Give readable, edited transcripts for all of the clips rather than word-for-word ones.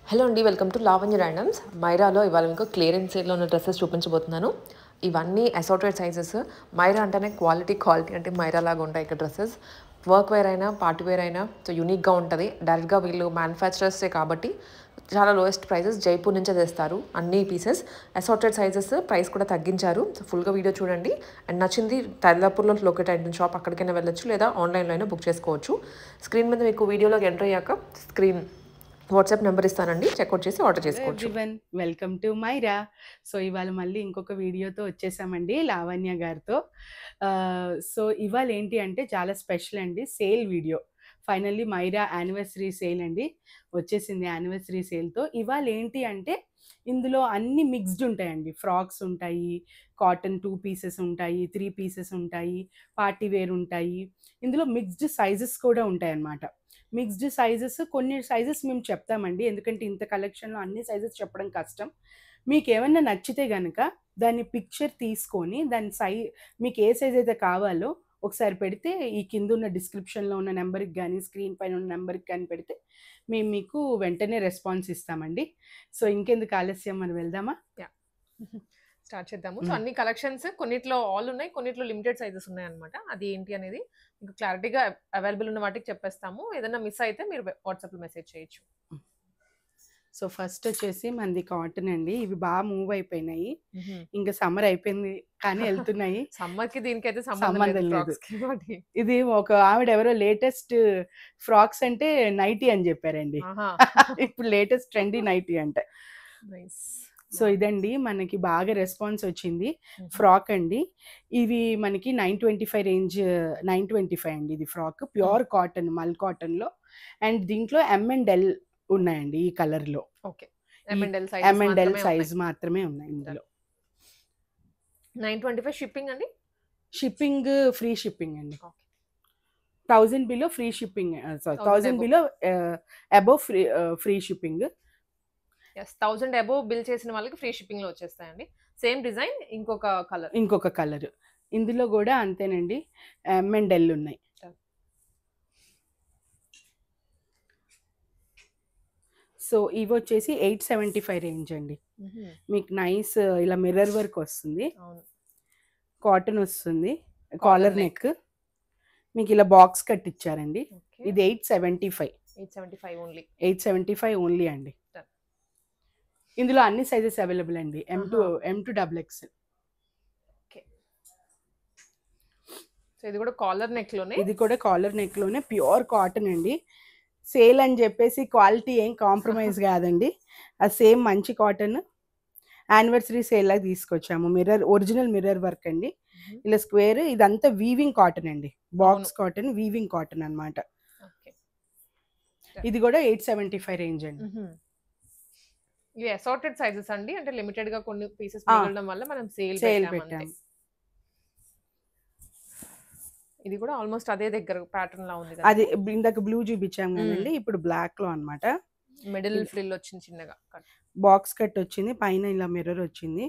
Hello అండి, welcome to Lavanya randoms. మైరాలో ఇవాళ మీకు క్లియరెన్స్ సేల్లో ఉన్న డ్రెస్సెస్ చూపించబోతున్నాను. ఇవన్నీ అసార్టెడ్ సైజెస్. మైరా అంటేనే క్వాలిటీ అంటే మైరా లాగా ఉంటాయి ఇక్కడ డ్రెస్సెస్. వర్క్ వేర్ అయినా పార్టీ వేర్ అయినా సో యూనిక్గా ఉంటుంది. డైరెక్ట్గా వీళ్ళు మ్యానుఫ్యాక్చరర్సే కాబట్టి చాలా లోయెస్ట్ ప్రైసెస్. జైపూర్ నుంచే తెస్తారు అన్ని పీసెస్. అసార్టెడ్ సైజెస్, ప్రైస్ కూడా తగ్గించారు. సో ఫుల్గా వీడియో చూడండి. అండ్ నచ్చింది తైలాపూర్లో లొకేట్ అయిన షాప్, అక్కడికైనా వెళ్ళొచ్చు లేదా ఆన్లైన్లో అయినా బుక్ చేసుకోవచ్చు. స్క్రీన్ మీద మీకు వీడియోలోకి ఎంటర్ అయ్యాక స్క్రీన్ వాట్సాప్ నెంబర్ ఇస్తానండి, చెక్అవుట్ చేసి ఆర్డర్ చేసుకోవచ్చు. Everyone, welcome to Myra. So ఇవాళ మళ్ళీ ఇంకొక వీడియోతో వచ్చేసామండి లావణ్య గారితో. సో ఇవాళ ఏంటి అంటే చాలా స్పెషల్ అండి, sale video. Finally Myra anniversary sale అండి వచ్చేసింది. యానివర్సరీ సేల్తో ఇవాళ ఏంటి అంటే ఇందులో అన్ని మిక్స్డ్ ఉంటాయండి. ఫ్రాక్స్ ఉంటాయి, కాటన్ 2 పీసెస్ ఉంటాయి, 3 పీసెస్ ఉంటాయి, పార్టీ వేర్ ఉంటాయి. ఇందులో మిక్స్డ్ సైజెస్ కూడా ఉంటాయి అన్నమాట. మిక్స్డ్ సైజెస్, కొన్ని సైజెస్ మేము చెప్తామండి, ఎందుకంటే ఇంత కలెక్షన్లో అన్ని సైజెస్ చెప్పడం కష్టం. మీకు ఏమన్నా నచ్చితే కనుక దాన్ని పిక్చర్ తీసుకొని మీకు ఏ సైజ్ అయితే కావాలో ఒకసారి పెడితే ఈ కింద ఉన్న డిస్క్రిప్షన్లో ఉన్న నెంబర్కి కానీ స్క్రీన్ పైన ఉన్న నెంబర్కి కానీ పెడితే మేము మీకు వెంటనే రెస్పాన్స్ ఇస్తామండి. సో ఇంకెందుకు ఆలస్యం, మనం వెళ్దామా? స్టార్ట్ చేద్దాము. సో అన్ని కలెక్షన్స్ కొన్నిట్లో ఆల్ ఉన్నాయి, కొన్నిట్లో లిమిటెడ్ సైజెస్ ఉన్నాయి అనమాట. అది ఏంటి అనేది మీకు క్లారిటీగా అవైలబుల్ ఉన్న వాటికి చెప్పేస్తాము. ఏదైనా మిస్ అయితే మీరు వాట్సాప్లో మెసేజ్ చేయొచ్చు. సో ఫస్ట్ వచ్చేసి మనది కాటన్ అండి. ఇవి బాగా మూవ్ అయిపోయినాయి, ఇంకా సమ్మర్ అయిపోయింది కానీ వెళ్తున్నాయి. సమ్మర్ కి దీనికైతే సంబంధం లేదు. ఇది ఒక ఆవిడ ఎవరో లేటెస్ట్ ఫ్రాక్స్ అంటే నైటీ అని చెప్పారండి. ఇప్పుడు లేటెస్ట్ ట్రెండీ నైటీ అంటే. సో ఇదండి మనకి బాగా రెస్పాన్స్ వచ్చింది. ఫ్రాక్ అండి, ఇవి మనకి 925 రేంజ్, 925 అండి. ఇది ఫ్రాక్ ప్యూర్ కాటన్, మల్ కాటన్ లో. అండ్ దీంట్లో M&L ఉన్నాయండి ఈ కలర్ లో. M&L సైజ్ మాత్రమే ఉన్నాయి ఇందులో. 925 షిప్పింగ్ అండి. షిప్పింగ్ ఫ్రీ షిప్పింగ్ అండి. 1000 below free shipping, 1000 below above free shipping. 1000 above bill చేసిన వాళ్ళకి ఫ్రీ షిప్పింగ్ లో వచ్చేస్తాయండి. సేమ్ డిజైన్, ఇంకొక కలర్. ఇందులో కూడా అంతేనండి, M&L ఉన్నాయి. సో ఇవి వచ్చేసి 875 రేంజ్ అండి. మీకు నైస్ ఇలా మిర్రర్ వర్క్ వస్తుంది, కాటన్ వస్తుంది, కాలర్ నెక్, మీకు ఇలా బాక్స్ కట్ ఇచ్చారండి. ఇది 875 ఓన్లీ అండి. ఇందులో అన్ని సైజెస్ అవైలబుల్ అండి, M to XXL. ఇది కూడా కాలర్ నెక్ లోనే ప్యూర్ కాటన్ అండి. సేల్ అని చెప్పేసి క్వాలిటీ ఏం కాంప్రమైజ్ కాదండి, ఆ సేమ్ మంచి కాటన్. యానివర్సరీ సేల్ లాగా తీసుకొచ్చాము. ఒరిజినల్ మిర్రర్ వర్క్ అండి, ఇలా స్క్వేర్. ఇదంతా వీవింగ్ కాటన్ అండి, బాక్స్ కాటన్, వీవింగ్ కాటన్ అన్నమాట. ఇది కూడా 875 రేంజ్ అండి. ఇవి అసార్టెడ్ సైజెస్ అండి, అంటే లిమిటెడ్ గా కొన్ని పీసెస్ మిగలడం వల్ల మనం సేల్ పెట్టాము. ఇది కూడా ఆల్మోస్ట్ అదే దగ్గర ప్యాటర్న్ లా ఉంది. అది ఇందాక బ్లూ చూపించాం కదండి, ఇప్పుడు బ్లాక్ లో అన్నమాట. మిడిల్ ఫ్రిల్ వచ్చింది, చిన్నగా బాక్స్ కట్ వచ్చింది, పైన ఇలా మిర్రర్ వచ్చింది.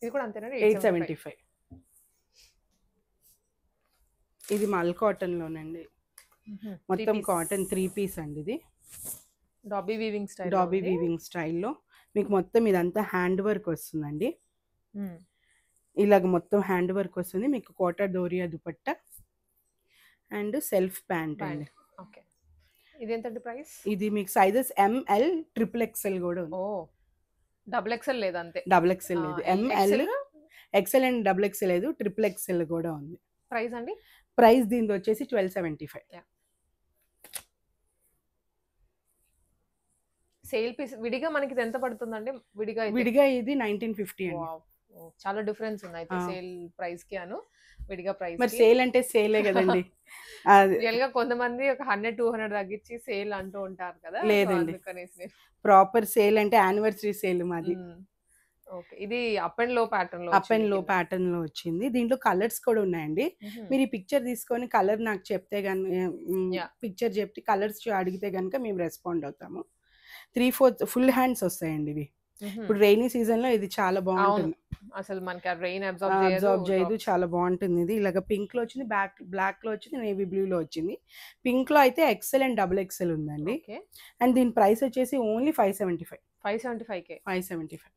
ఇది కూడా అంతేనండి, 875. ఇది మల్ కాటన్ లోనండి, మొత్తం కాటన్ 3 పీస్ అండి. ఇది డాబీ వీవింగ్ స్టైల్లో మీకు మొత్తం ఇదంతా హ్యాండ్ వర్క్ వస్తుందండి. ఇలాగ మొత్తం హ్యాండ్ వర్క్ వస్తుంది. మీకు Kota Doria dupatta and self pant అండి. ఇది ఎంతండి ప్రైస్? ఇది మీకు సైజెస్ ML XXL కూడా ఉంది. డబుల్ ఎక్స్ఎల్ లేదు, అంతే. డబుల్ ఎక్స్ఎల్ లేదు, ML XL అండ్ XXL లేదు, XXL కూడా ఉంది. ప్రైస్ అండి? ప్రైస్ దీనిది వచ్చేసి 1275. సేల్ పీస్ విడిగా మనకి ఎంత పడుతుందండి? విడిగా ఇది 1950 అండి. చాలా డిఫరెన్స్ ఉంది అయితే సేల్ ప్రైస్ కి అను విడిగా ప్రైస్. మరి సేల్ అంటే సేలే కదండి. రియల్ గా కొంతమంది ఒక 100-200 తగ్గించి సేల్ అంటూ ఉంటారు కదా. లేదండి, ప్రాపర్ సేల్ అంటే యానివర్సరీ సేల్ మాది. ఇది అప్ అండ్ లో ప్యాటర్న్ లో వచ్చింది. దీంట్లో కలర్స్ కూడా ఉన్నాయండి. మీరు ఈ పిక్చర్ తీసుకొని కలర్ నాకు చెప్తే పిక్చర్ చెప్తే కలర్స్ అడిగితే కనుక మేము రెస్పాండ్ అవుతాము. 3/4 ఫుల్ హ్యాండ్స్ వస్తాయండి ఇవి. ఇప్పుడు రైనీ సీజన్ లో ఇది చాలా అవును బాగుంటుంది. అసలు మనకి ఆ రెయిన్ అబ్జర్వ్ చేయదు అబ్జార్బ్ చేయదు, టాప్స్. చాలా బాగుంటుంది. ఇది ఇలాగ పింక్ లో వచ్చింది, బ్లాక్ లో వచ్చింది, నేవీ బ్లూ లో వచ్చింది. పింక్ లో అయితే ఎక్సెల్ అండ్ డబుల్ ఎక్సెల్ ఉందండి. ఓకే అండ్ దీని ప్రైస్ వచ్చేసి ఓన్లీ 575. 575K 575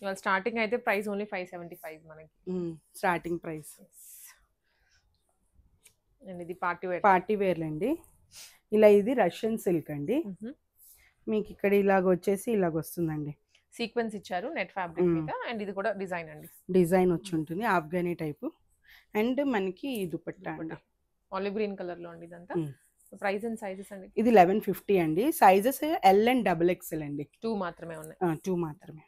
ఇవాళ స్టార్టింగ్ అయితే ప్రైస్ ఓన్లీ 575 మనకి. Starting price. అండ్ ఇది పార్టీ వేర్. పార్టీ వేర్లండి. ఇలా ఇది రష్యన్ సిల్క్ అండి. మీకు ఇక్కడ ఇలాగ వచ్చేసి ఇలాగ వస్తుందండి, సీక్వెన్స్ ఇచ్చారు నెట్ ఫ్యాబ్రిక్ మీద. అండ్ ఇది కూడా డిజైన్ అండి, డిజైన్ వచ్చి ఉంటుంది ఆఫ్ఘనీ టైపు. అండ్ మనకి దుపట్టా అండి, ఆలివ్ గ్రీన్ కలర్ లో అండి ఇదంతా. ప్రైస్ అండ్ సైజెస్ అండి. ఇది 1150 అండి. Sizes L and double XL అండి. 2 మాత్రమే ఉన్నాయి. 2 మాత్రమే.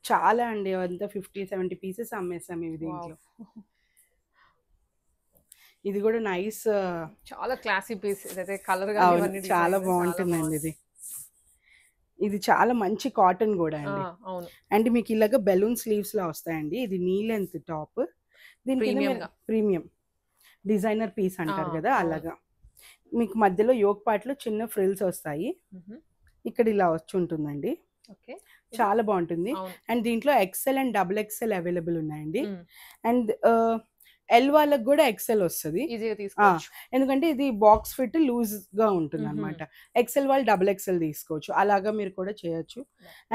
చాలా అండి, అంతా 50-70 పీసెస్ అమ్మేసాం ఇవి దీంట్లో. ఇది కూడా నైస్, చాలా క్లాసీ పీస్. ఇదైతే కలర్ చాలా బాగుంటుందండి ఇది. ఇది చాలా మంచి కాటన్ కూడా అండి. అవును. అండ్ మీకు ఇలాగ బెలూన్ స్లీవ్స్ లా వస్తాయండి. ఇది నీ లెంత్ టాప్. దీనికి ప్రీమియం డిజైనర్ పీస్ అంటారు కదా, అలాగా. మీకు మధ్యలో యోక్ పార్ట్ లో చిన్న ఫ్రిల్స్ వస్తాయి. ఇక్కడ ఇలా వచ్చి ఉంటుందండి. చాలా బాగుంటుంది. అండ్ దీంట్లో XL and double XL available ఉన్నాయండి. అండ్ ఎల్ వాళ్ళకి కూడా ఎక్సెల్ వస్తుంది, ఎందుకంటే ఇది బాక్స్ ఫిట్ లూజ్ గా ఉంటుంది అనమాట. ఎక్సెల్ వాళ్ళు డబుల్ ఎక్సెల్ తీసుకోవచ్చు, అలాగా మీరు కూడా చేయొచ్చు.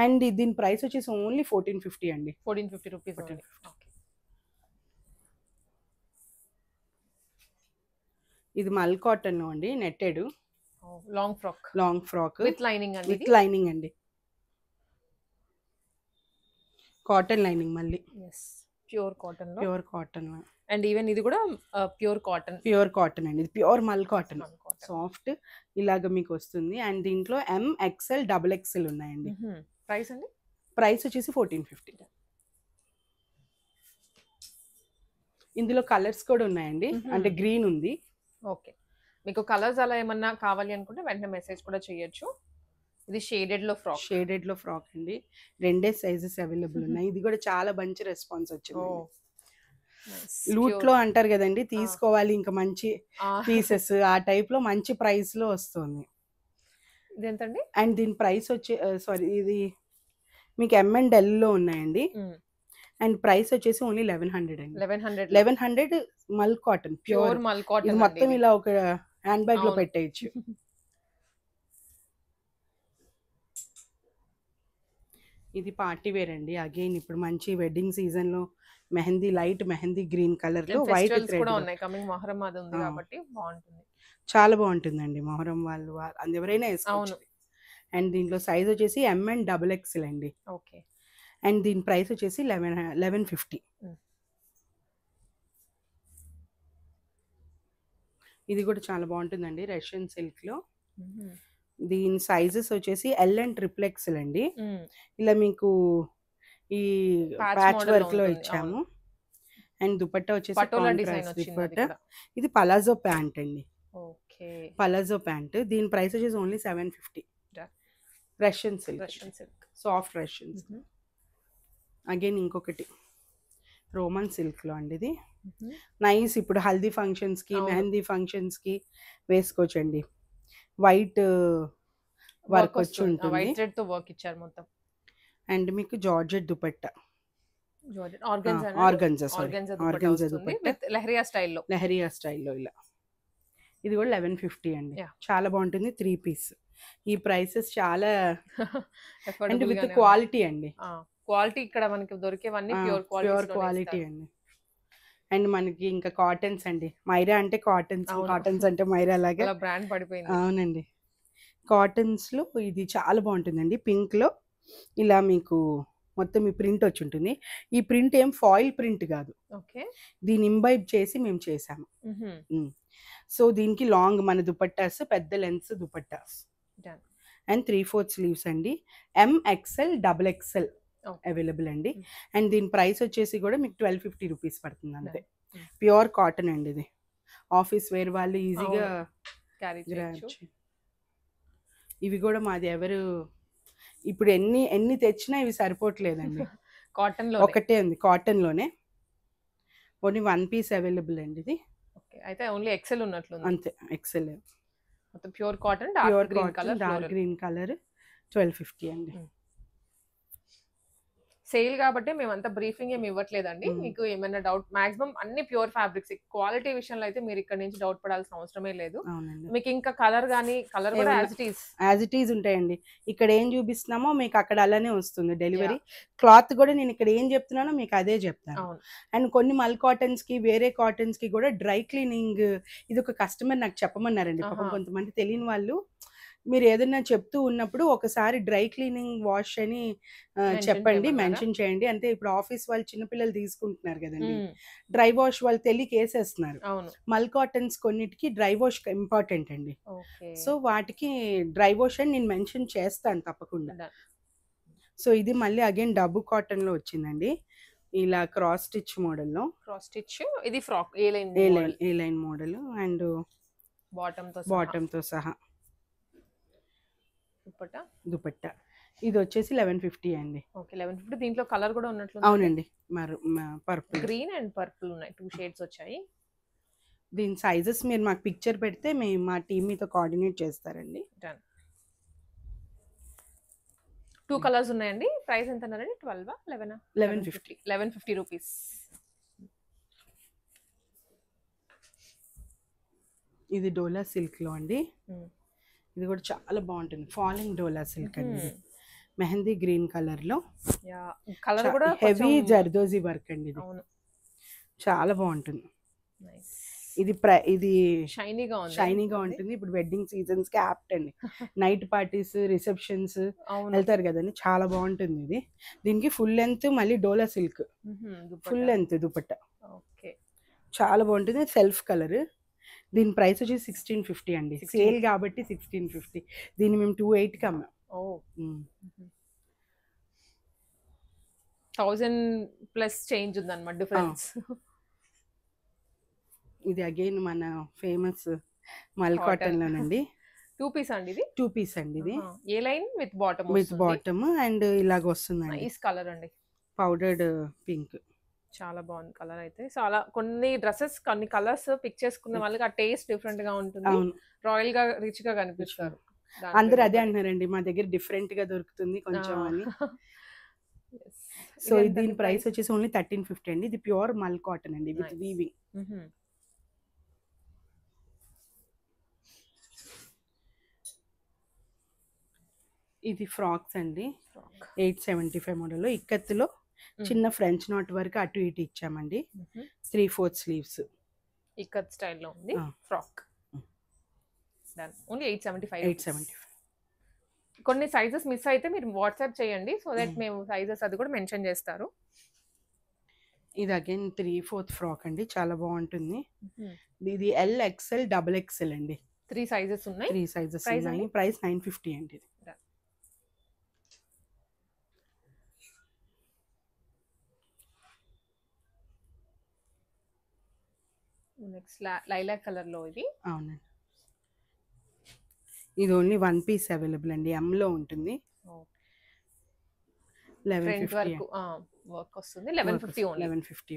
అండ్ దీని ప్రైస్ వచ్చేసి ఓన్లీ 1450 అండి. 1450 రూపీస్. ఇది మల్ కాటన్ అండి, netted long frock with lining అండి. విత్ లైనింగ్ అండి, కాటన్ లైనింగ్ మళ్ళీ. Pure cotton. అండ్ ఈవెన్ ఇది కూడా ప్యూర్ కాటన్ అండి. ఇది ప్యూర్ మల్ కాటన్, సాఫ్ట్ ఇలాగ మీకు వస్తుంది. అండ్ దీంట్లో ఎం ఎక్స్ఎల్ డబుల్ ఎక్స్ఎల్ ఉన్నాయండి. ప్రైస్ అండి, ప్రైస్ వచ్చేసి 1450. ఇందులో కలర్స్ కూడా ఉన్నాయండి, అంటే గ్రీన్ ఉంది. ఓకే, మీకు కలర్స్ అలా ఏమన్నా కావాలి అనుకుంటే వెంటనే మెసేజ్ కూడా చేయొచ్చు. ఇది షేడెడ్ లో ఫ్రాక్ అండి. 2 సైజెస్ అవైలబుల్ ఉన్నాయి. ఇది కూడా చాలా మంచి రెస్పాన్స్ వచ్చింది. లూట్ లో అంటారు కదండి, తీసుకోవాలి ఇంకా మంచి పీసెస్, ఆ టైప్ లో మంచి ప్రైస్ లో వస్తుంది. ఇదేంటండి? అండ్ దీని ప్రైస్ వచ్చి ఇది మీకు ఎం అండ్ ఎల్ లో ఉన్నాయండి. అండ్ ప్రైస్ వచ్చేసి ఓన్లీ 1100 అండి. 1100 మల్ కాటన్, ప్యూర్ మల్ కాటన్. ఇది మొత్తం ఇలా ఒక హ్యాండ్ బ్యాగ్ లో పెట్టేయచ్చు. ఇది పార్టీ వేర్ అండి. అగైన్ ఇప్పుడు మంచి వెడ్డింగ్ సీజన్ లో mehndi, light mehndi green colour లో వైట్ థ్రెడ్ కూడా ఉన్నాయి. కమింగ్ మొహరం అది ఉంది కాబట్టి బాగుంటుంది, చాలా బాగుంటుందండి. మొహరం వాళ్ళు ఎవరైనా వేసుకోవచ్చు. అండ్ దీంట్లో సైజ్ వచ్చేసి ఎం అండ్ డబుల్ ఎక్స్ఎల్ అండి. ఓకే. అండ్ దీని ప్రైస్ వచ్చేసి 1150. ఇది కూడా చాలా బాగుంటుందండి, రష్యన్ సిల్క్ లో. దీని సైజెస్ వచ్చేసి ఎల్ అండ్ ట్రిపుల్ ఎక్స్ఎల్ అండి. ఇలా మీకు ఈ ప్యాచ్ వర్క్ లో ఇచ్చాము. అండ్ దుపట్టా వచ్చేసి దుపట్టా. ఇది పలాజో ప్యాంట్ అండి, పలాజో ప్యాంట్. దీని ప్రైస్ వచ్చేసి only 750. Russian silk, soft Russian. Again ఇంకొకటి రోమన్ సిల్క్ లో అండి. ఇది నైస్, ఇప్పుడు హల్దీ ఫంక్షన్స్ కి, మెహందీ ఫంక్షన్స్ కి వేసుకోవచ్చండి. వైట్ వర్క్ వచ్చి ఉంటుంది మొత్తం. అండ్ మీకు జార్జెట్ దుపట్టా, ఆర్గన్జా దుపట్టా, లెహరియా స్టైల్లో ఇలా. ఇది కూడా 1150 అండి. చాలా బాగుంటుంది, 3 పీస్. ఈ ప్రైసెస్ చాలా అండ్ విత్ క్వాలిటీ అండి. క్వాలిటీ ఇక్కడ మనకి దొరికేవన్నీ ప్యూర్ క్వాలిటీ అండి. అండ్ మనకి ఇంకా కాటన్స్ అండి. మైరా అంటే కాటన్స్ అంటే మైరా లాగా బ్రాండ్ పడిపోయింది. అవునండి, కాటన్స్ లో ఇది చాలా బాగుంటుందండి. పింక్ లో ఇలా మీకు మొత్తం ఈ ప్రింట్ వచ్చి ఉంటుంది. ఈ ప్రింట్ ఏం ఫాయిల్ ప్రింట్ కాదు, దీన్ని ఇంబైబ్ చేసి మేము చేసాము. సో దీనికి లాంగ్ మన దుపట్టాస్, పెద్ద లెన్స్ దుపట్టాస్. అండ్ 3/4 స్లీవ్స్ అండి. ఎం ఎక్స్ఎల్ డబుల్ ఎక్స్ఎల్ అవైలబుల్ అండి. అండ్ దీని ప్రైస్ వచ్చేసి కూడా మీకు 1250 రూపీస్ పడుతుంది అంతే. ప్యూర్ కాటన్ అండి. ఇది ఆఫీస్ వేర్ వాళ్ళు ఈజీగా ఇవి కూడా మాది ఎవరు ఇప్పుడు ఎన్ని తెచ్చినా ఇవి సరిపోవట్లేదండి. కాటన్ లో ఒకటే ఉంది, కాటన్ లోనే. ఓన్లీ 1 పీస్ అవైలబుల్ అండి ఇది. అయితే ఓన్లీ ఎక్సెల్ ఉన్నట్లు అంతే, XL. Pure cotton, dark green colour, 1250 అండి. సేల్ కాబట్టి మేము అంత బ్రీఫింగ్ ఏమి ఇవ్వట్లేదండి. మీకు ఏమైనా డౌట్, మాక్సిమం అన్ని ప్యూర్ ఫ్యాబ్రిక్స్. క్వాలిటీ విషయంలో అయితే మీరు ఇక్కడ నుంచి డౌట్ పడాల్సిన అవసరమే లేదు. అవునండి. మీకు ఇంకా కలర్ గానీ, కలర్ కూడా యాజ్ ఇట్ ఈజ్ ఉంటాయండి. ఇక్కడ ఏం చూపిస్తున్నామో మీకు అక్కడ అలానే వస్తుంది డెలివరీ. క్లాత్ కూడా నేను ఇక్కడ ఏం చెప్తున్నానో మీకు అదే చెప్తాను. అండ్ కొన్ని మల్ కాటన్స్ కి, వేరే కాటన్స్ కి కూడా డ్రై క్లీనింగ్, ఇది ఒక కస్టమర్ నాకు చెప్పమన్నారండి. పాపం కొంతమంది తెలియని వాళ్ళు మీరు ఏదైనా చెప్తూ ఉన్నప్పుడు ఒకసారి డ్రై క్లీనింగ్ వాష్ అని చెప్పండి, మెన్షన్ చేయండి. అంటే ఇప్పుడు ఆఫీస్ వాళ్ళు చిన్నపిల్లలు తీసుకుంటున్నారు కదండి, డ్రై వాష్ వాళ్ళు తెలియక వేసేస్తున్నారు. మల్ కాటన్స్ కొన్నిటికి డ్రై వాష్ ఇంపార్టెంట్ అండి. సో వాటికి డ్రై వాష్ అని నేను మెన్షన్ చేస్తాను తప్పకుండా. సో ఇది మళ్ళీ అగైన్ డబ్బు కాటన్ లో వచ్చిందండి, ఇలా క్రాస్ స్టిచ్ మోడల్లో. క్రాస్ స్టిచ్ ఇది frock A line model and bottom తో సహా దుపట్టా. ఇది వచ్చేసి 1150 అండి. ఓకే, 1150. దీంట్లో కలర్ కూడా ఉన్నట్లు. అవునండి, పర్పుల్, గ్రీన్ అండ్ పర్పుల్ ఉన్నాయి, 2 షేడ్స్ వచ్చాయి. దీని సైజెస్ మీరు మాకు పిక్చర్ పెడితే మేము మా టీమ్ మీతో కోఆర్డినేట్ చేస్తారండి. 2 కలర్స్ ఉన్నాయండి. ప్రైస్ ఎంత అన్నారండి? 12 11 1150 రూపీస్. ఇది డోలా సిల్క్ లో అండి. ఇది కూడా చాలా బాగుంటుంది, ఫాలింగ్ డోలా సిల్క్ అండి. మెహందీ గ్రీన్ కలర్ లో, కలర్ కూడా హెవీ జర్దోజీ వర్క్ అండి. ఇది చాలా బాగుంటుంది. ఇది షైనీగా ఉంటుంది. ఇప్పుడు వెడ్డింగ్ సీజన్స్ కి యాప్ట్ అండి. నైట్ పార్టీస్, రిసెప్షన్స్ వెళ్తారు కదండి, చాలా బాగుంటుంది ఇది. దీనికి ఫుల్ లెంత్ మళ్ళీ డోలా సిల్క్ ఫుల్ లెంత్ దుపట్టా, చాలా బాగుంటుంది. Self colour. దీని ప్రైస్ వచ్చి 1650 అండి. సేల్ కాబట్టి 1650. దీన్ని మేము 28కి అమ్మాం. 1000 ప్లస్ చేంజ్ ఉందన్నమాట డిఫరెన్స్. ఇది అగైన్ మన ఫేమస్ మల్ కాటన్ లోనండి. 2 పీస్ అండి ఇది. 2 పీస్ అండి ఇది. ఏ లైన్ విత్ బాటమ్ అండ్ ఇలాగ వస్తుందండి. నైస్ కలర్ అండి, పౌడర్డ్ పింక్. చాలా బాగుంది కలర్ అయితే. సో అలా కొన్ని డ్రెస్సెస్, కొన్ని కలర్స్ పిక్ చేసుకున్న వాళ్ళకి ఆ టేస్ట్ డిఫరెంట్ గా ఉంటుంది, రాయల్ గా రిచ్ గా కనిపిస్తారు. అందరూ అదే అంటున్నారండి, మా దగ్గర డిఫరెంట్ గా దొరుకుతుంది కొంచెం అని. సో దీని ప్రైస్ వచ్చేసి ఓన్లీ 1350 అండి. ఇది ప్యూర్ మల్ కాటన్ అండి విత్ వీవింగ్. ఇది ఫ్రాక్స్ అండి, 875 మోడల్. ఇక్కత్తులో చిన్న ఫ్రెంచ్ నాట్ వరకు అటు ఇటు ఇచ్చామండి. 3/4 స్లీవ్స్ ఇక్కత్ స్టైల్లో ఉంది ఫ్రాక్. ఓన్లీ 875. కొన్ని సైజెస్ మిస్ అయితే మీరు వాట్సాప్ చేయండి, సో దట్ మేము సైజెస్ అది కూడా మెన్షన్ చేస్తారు. ఇది అగైన్ 3/4 ఫ్రాక్ అండి, చాలా బాగుంటుంది. ఇది L, XL, XXL అండి. 3 సైజెస్ ఉన్నాయి. ప్రైస్ 950 అండి. నెక్స్ట్ లైలాక్ కలర్ లో ఇది. అవునండి, ఇది ఓన్లీ 1 పీస్ అవైలబుల్ అండి, M లో ఉంటుంది. 1150 వర్క్ వస్తుంది. 1150.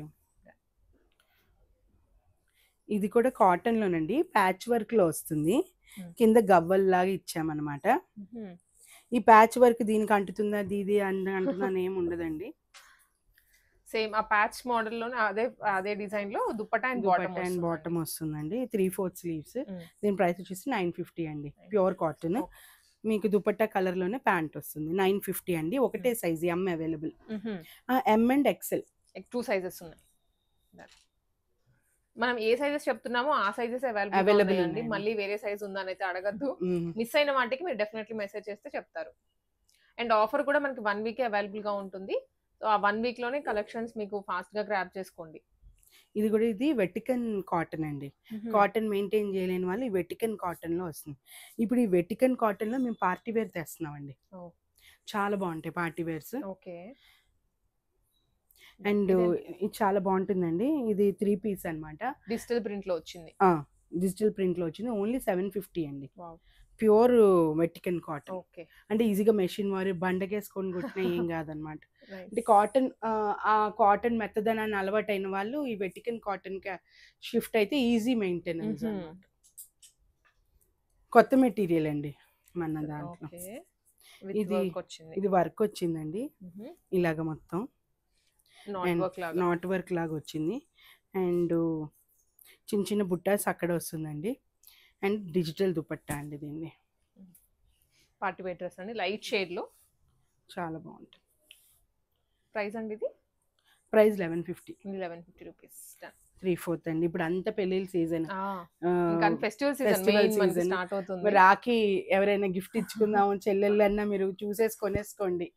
ఇది కూడా కాటన్ లోనండి, ప్యాచ్ వర్క్ లో వస్తుంది. కింద గవ్వల్ లాగా ఇచ్చామన్నమాట. ఈ ప్యాచ్ వర్క్ దీనికి అంటుతుందా ఇది అంటున్నాను ఏమి ఉండదండి. సేమ్ ఆ ప్యాచ్ మోడల్ లోనే అదే డిజైన్ లో దుపట్టా అండ్ బాటమ్ వస్తుందండి. 3/4 స్లీవ్స్. దీని ప్రైస్ వచ్చేసి 950 అండి. Pure cotton. మీకు దుపట్టా కలర్ లోనే ప్యాంట్ వస్తుంది. 950 అండి. ఒకటే size M available. M and XL 2 sizes ఉన్నాయి. మనం ఏ సైజెస్ చెప్తున్నామో ఆ సైజెస్ అవైలబుల్ అండి. మళ్ళీ వేరే సైజ్ ఉందని అయితే అడగద్దు. మిస్ అయిన వాటికి మీరు డెఫినెట్లీ మెసేజ్ చేస్తే చెప్తారు. అండ్ ఆఫర్ కూడా మనకి 1 వీక్ అవైలబుల్ గా ఉంటుంది. సో ఆ 1 వీక్ లోనే కలెక్షన్స్ మీకు ఫాస్ట్ గా గ్రాబ్ చేసుకోండి. ఇది కూడా ఇది వెటికన్ కాటన్ అండి. కాటన్ మెయింటైన్ చేయలేని వాళ్ళు ఈ వెటికన్ కాటన్ లో వస్తుంది. ఇప్పుడు ఈ వెటికన్ కాటన్ లో మేము పార్టీ వేర్ తెస్తున్నాం అండి. చాలా బాగుంటాయి పార్టీ వేర్స్. ఓకే, అండ్ ఇది చాలా బాగుంటుందండి. ఇది 3 పీస్ అన్నమాట. డిజిటల్ ప్రింట్ లో వచ్చింది. డిజిటల్ ప్రింట్ లో వచ్చింది. ఓన్లీ 750 అండి. Pure Vatican cotton. ఓకే, అంటే ఈజీగా మెషిన్ వారి బండకేసుకొని కుట్టినా ఏం కాదనమాట. అంటే కాటన్, ఆ కాటన్ మెత్తదనాన్ని అలవాటు అయిన వాళ్ళు ఈ వెటికన్ కాటన్ కి షిఫ్ట్ అయితే ఈజీ మెయింటెనెన్స్ అన్నమాట. కొత్త మెటీరియల్ అండి మన దాంట్లో. విత్ ఇది వర్క్ వచ్చింది. ఇది వర్క్ వచ్చిందండి ఇలాగ మొత్తం నాట్ అండ్ వర్క్ లాగా. నాట్ వర్క్ లాగా వచ్చింది అండ్ చిన్న చిన్న బుట్టాస్ అక్కడ వస్తుందండి అండ్ డిజిటల్ దుపట్టా అండి దీన్ని. పార్టీ వేర్ డ్రెస్ అండి లైట్ షేడ్ లో. చాలా బాగుంటుంది. ప్రైస్ అండి ఇది ప్రైస్ 1150. 1150 రూపీస్. 3/4 అండి. ఇప్పుడు అంత పెళ్ళిళ్ళ సీజన్, ఇంకా ఫెస్టివల్ సీజన్ ఫెస్టివల్ మెయిన్ మనకి సీజన్. స్టార్ట్ అవుతుంది. రాఖీ ఎవరైనా గిఫ్ట్ ఇచ్చుకుందాం చెల్లెళ్ళన్నా మీరు చూసేసి కొనేసుకోండి.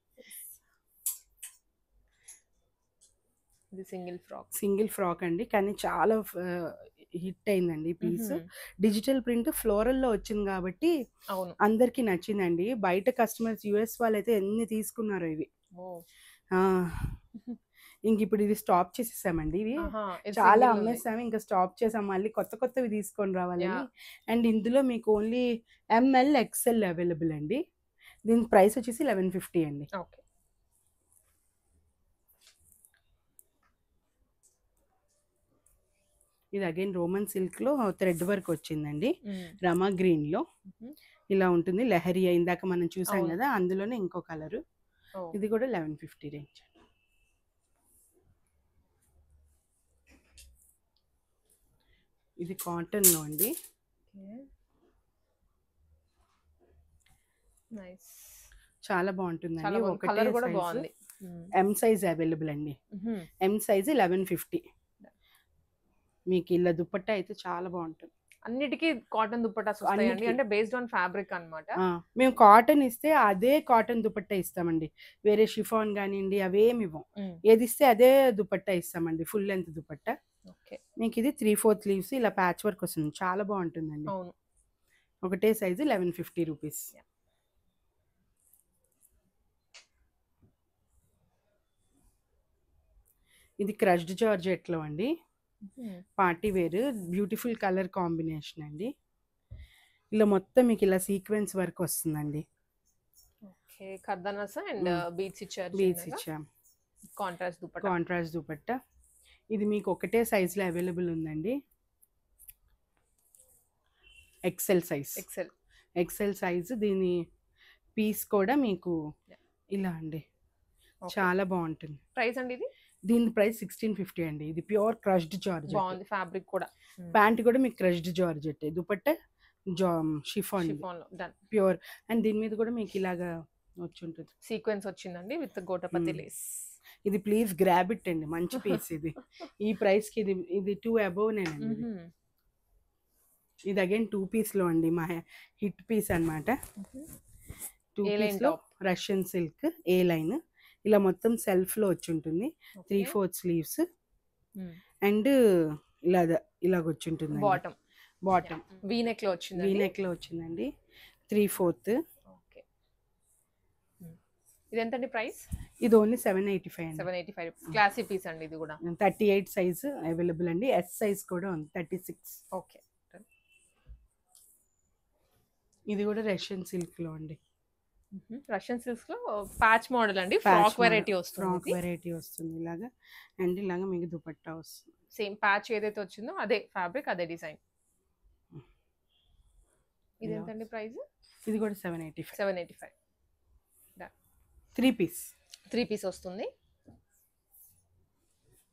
ఇది సింగిల్ ఫ్రాక్ అండి కానీ చాలా హిట్ అయిందండి పీస్. డిజిటల్ ప్రింట్ ఫ్లోరల్ లో వచ్చింది కాబట్టి అవును అందరికి నచ్చిందండి. బయట కస్టమర్స్ యుఎస్ వాళ్ళైతే ఎన్ని తీసుకున్నారు ఇవి. ఇంక ఇప్పుడు ఇది స్టాప్ చేసేసామండి. ఇవి చాలా అమ్మేసాము, ఇంకా స్టాప్ చేసాం. మళ్ళీ కొత్త కొత్తవి తీసుకొని రావాలని. అండ్ ఇందులో మీకు ఓన్లీ ఎంఎల్ ఎక్స్ఎల్ అవైలబుల్ అండి. దీని ప్రైస్ వచ్చేసి 1150 అండి. ఓకే. ఇది అగైన్ రోమన్ సిల్క్ లో థ్రెడ్ వర్క్ వచ్చిందండి. రమా గ్రీన్ లో ఇలా ఉంటుంది. లెహరియా ఇందాక మనం చూసాం కదా, అందులోనే ఇంకో కలర్. ఇది కూడా 1150 రేంజ్. ఇది కాటన్ లో అండి. చాలా బాగుంటుందండి. ఒకటే ఎం సైజ్ అవైలబుల్ అండి. M size 1150. మీకు ఇలా దుపట్టా అయితే చాలా బాగుంటుంది. అన్నిటికీ కాటన్ దుపట్టాస్ వస్తాయండి, అంటే బేస్డ్ ఆన్ ఫ్యాబ్రిక్ అన్నమాట. మేము కాటన్ ఇస్తే అదే కాటన్ దుపట్టా ఇస్తామండి. వేరే షిఫాన్ కానివ్వండి అవేమి ఇవ్వం. ఏది ఇస్తే అదే దుపట్టా ఇస్తామండి, ఫుల్ లెంత్ దుపట్టా. మీకు ఇది 3/4 స్లీవ్స్ ఇలా ప్యాచ్ వర్క్ వస్తుంది. చాలా బాగుంటుందండి. ఒకటే సైజు 1150 రూపీస్. ఇది క్రష్డ్ జార్జెట్ లో అండి, party wear, beautiful colour combination అండి. ఇలా మొత్తం మీకు ఇలా సీక్వెన్స్ వర్క్ వస్తుందండి. ఓకే. కర్దనస్ అండ్ బీడ్స్ ఇచ్చాం. కాంట్రాస్ట్ దుపట్టా. ఇది మీకు ఒకటే సైజ్ లో అవైలబుల్ ఉందండి. XL size. దీని పీస్ కూడా మీకు ఇలా అండి, చాలా బాగుంటుంది. ప్రైస్ అండి ఇది? దీని ప్రైస్ 1650 అండి. ఇది ప్యూర్ క్రష్డ్ జార్జెట్. బాగుంది ఫ్యాబ్రిక్ కూడా. ప్యాంట్ కూడా మీకు crushed georgette, dupatta chiffon pure. And దీని మీద కూడా మీకు ఇలాగా వచ్చి ఉంటుంది, సీక్వెన్స్ వచ్చిందండి విత్ గోటపతి లేస్. ఇది ప్లీజ్ గ్రాబ్ ఇట్ అండి, మంచి పీస్ ఇది. ఈ ప్రైస్ కి ఇది 2 అబోవ్ నేనండి. ఇది అగైన్ 2 పీస్ లో అండి, మా హిట్ పీస్ అన్నమాట. 2 పీస్ లో రష్యన్ సిల్క్ ఏ లైన్ ఇలా మొత్తం సెల్ఫ్ లో వచ్చి ఉంటుంది. 3/4 స్లీవ్స్ అండ్ ఇలాగ వచ్చి ఉంటుంది. బాటమ్ వీ నెక్ లో వచ్చిందండి. 3/4. ఇది ఎంతండి ప్రైస్? ఇది ఓన్లీ 785 అండి. 785. క్లాసీ పీస్ అండి ఇది కూడా. 38 సైజ్ అవైలబుల్ అండి. ఎస్ సైజ్ కూడా ఉంది 36. ఓకే. ఇది కూడా రష్యన్ సిల్క్ లో అండి. రష్యన్ సిల్క్స్ లో ప్యాచ్ మోడల్ అండి. ఫ్రాక్ వెరైటీ వస్తుంది ఇలాగా. అండ్ ఇలాగా మీకు దుపట్టా వస్తుంది. సేమ్ ప్యాచ్ ఏదైతే వచ్చిందో అదే ఫ్యాబ్రిక్, అదే డిజైన్. ఇది ఎంతండి ప్రైస్? ఇది కూడా 785. 785. 3 పీస్ వస్తుంది.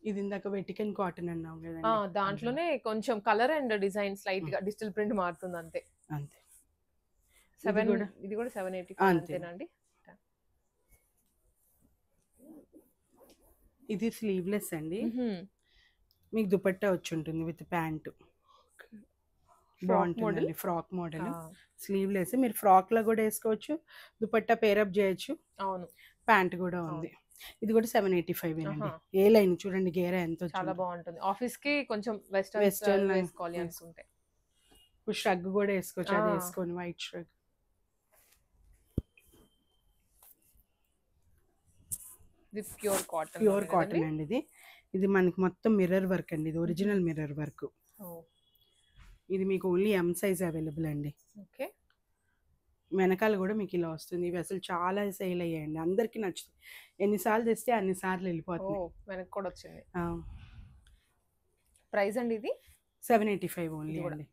ఇది ఇందాక వెటికన్ కాటన్ అన్నాం కదా, దాంట్లోనే కొంచెం కలర్ అండ్ డిజైన్ స్లైట్ గా డిజిటల్ ప్రింట్ మారుతుంది అంతే. ఇది కూడా 785 అంతేనండి. ఇది స్లీవ్లెస్ అండి. మీకు దుపట్టా వచ్చి ఉంటుంది విత్ ప్యాంట్. బాగుంటుందండి. Frock model sleeveless. మీరు ఫ్రాక్ లో కూడా వేసుకోవచ్చు, దుపట్టా పేరప్ చేయొచ్చు. అవును. ప్యాంట్ కూడా ఉంది. ఇది కూడా 785 అండి. ఏ లైన్ చూడండి, గేరా ఎంత చాలా బాగుంటుంది. ఆఫీస్ కి కొంచెం వెస్టర్న్ వేసుకోవాలి అనుకుంటే ష్రగ్ కూడా వేసుకోవచ్చు. అది వేసుకొని వైట్ ష్రగ్. ప్యూర్ కాటన్ అండి. ఇది మనకి మొత్తం మిర్రర్ వర్క్ అండి. ఇది ఒరిజినల్ మిర్రర్ వర్క్. ఇది మీకు ఓన్లీ ఎం సైజ్ అవైలబుల్ అండి. ఓకే. వెనకాల కూడా మీకు ఇలా వస్తుంది. ఇవి అసలు చాలా సేల్ అయ్యాయండి, అందరికి నచ్చుతుంది. ఎన్నిసార్లు తెస్తే అన్నిసార్లు వెళ్ళిపోతుంది. వెనక్కి కూడా వచ్చింది. ప్రైస్ అండి ఇది 785 ఓన్లీ అండి.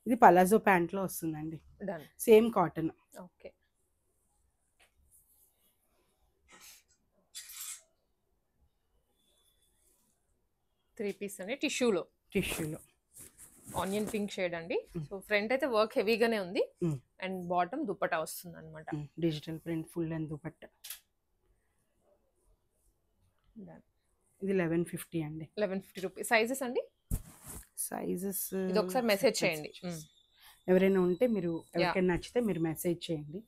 ఇది పలాజో ప్యాంట్ లో వస్తుందండి. Same cotton. ఓకే. 3 పీస్ అండి టిష్యూలో. ఆనియన్ పింక్ షేడ్ అండి. సో ఫ్రంట్ అయితే వర్క్ హెవీగానే ఉంది అండ్ బాటమ్ దుపట్టా వస్తుంది అనమాట. Digital print full and dupatta. ఇది 1150 అండి. 1150 రూపీస్. సైజెస్ అండి? సైజెస్ ఇది ఒకసారి మెసేజ్ చేయండి. ఎవరైనా ఉంటే మీరు ఎవరికైనా నచ్చితే మీరు మెసేజ్ చేయండి.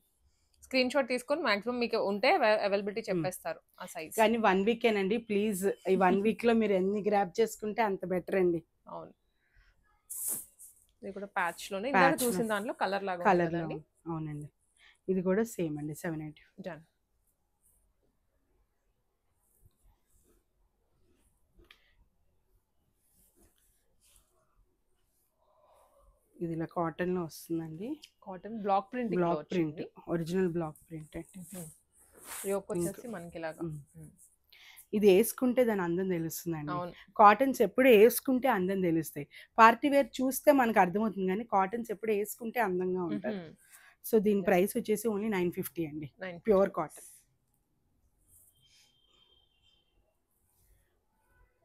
స్క్రీన్ షాట్ తీసుకొని మాక్సిమం మీకు ఉంటే అవైలబిలిటీ చెప్పేస్తారు ఆ సైజ్. కానీ 1 వీకేనండి ప్లీజ్. ఈ 1 వీక్లో మీరు ఎన్ని గ్రాప్ చేసుకుంటే అంత బెటర్ అండి. అవును. ఇది కూడా ప్యాచ్ లోనే ఇందాక చూసిన దాంట్లో కలర్ లాగా ఉందండి. అవునండి. ఇది కూడా సేమ్ అండి 780. డన్. ఇది ఇలా కాటన్ లో వస్తుందండి. Cotton block print. Original block print అండి. యోక్ వచ్చేసి మనకి ఇలాగా. ఇది వేసుకుంటే దాని అందం తెలుస్తుందండి. కాటన్స్ ఎప్పుడు వేసుకుంటే అందం తెలుస్తాయి. పార్టీ వేర్ చూస్తే మనకు అర్థమవుతుంది కానీ కాటన్స్ ఎప్పుడు వేసుకుంటే అందంగా ఉంటాయి. సో దీని ప్రైస్ వచ్చేసి ఓన్లీ 950 అండి. Pure cotton.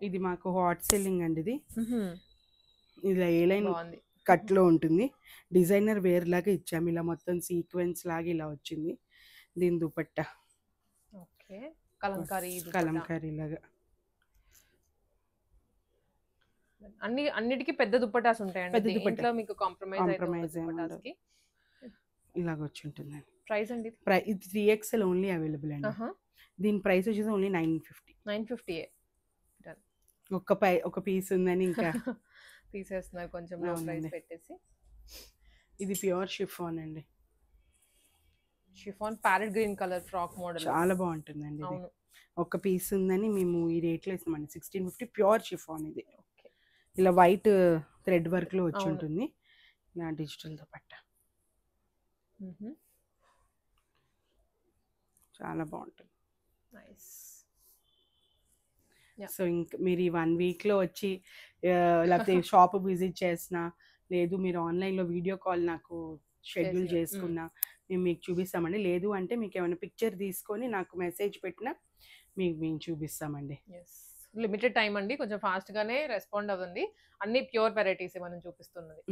ఇది మాకు హాట్ సెల్లింగ్ అండి. ఇది ఇలా ఏ లైన్ కట్ లో ఉంటుంది. డిజైనర్ వేర్ లాగా ఇచ్చాము. ఇలా మొత్తం సీక్వెన్స్ లాగా ఇలా వచ్చింది. దీని దుపట్టా కలంకారీ లాగా. అన్నిటికీ పెద్ద దుపట్టాస్ ఉంటాయండి. ఇంట్లో మీకు కాంప్రమైజ్ ఇలాగ వచ్చి ఉంటుంది. ప్రైస్ అండి? ఇది 3XL ఓన్లీ అవైలబుల్ అండి. దీని ప్రైస్ వచ్చేసి ఓన్లీ 950. 950. ఒక పీస్ ఉందని ఇంకా తీసేస్తున్నారు కొంచెం లో ప్రైస్ పెట్టేసి. ఇది ప్యూర్ షిఫాన్ అండి. Chiffon parrot green colour frock model చాలా బాగుంటుందండి. ఇది ఒక పీస్ ఉందని మేము ఈ రేట్లో ఇస్తామండి. 1650 ప్యూర్ షిఫాన్. ఇది ఇలా వైట్ థ్రెడ్ వర్క్ లో వచ్చి ఉంటుంది. ఇలా డిజిటల్ దుపట్టా చాలా బాగుంటుంది. సో ఇంకా మీరు ఈ 1 వీక్లో వచ్చి లేకపోతే షాప్ విజిట్ చేసినా లేదు మీరు ఆన్లైన్లో వీడియో కాల్ నాకు షెడ్యూల్ చేసుకున్నా మేము మీకు చూపిస్తామండి. లేదు అంటే మీకు ఏమైనా పిక్చర్ తీసుకొని నాకు మెసేజ్ పెట్టినా మేము చూపిస్తామండి. లిమిటెడ్ టైం అండి, కొంచెం ఫాస్ట్గానే రెస్పాండ్ అవ్వండి. అన్ని ప్యూర్ వెరైటీస్ మనం చూపిస్తున్నది.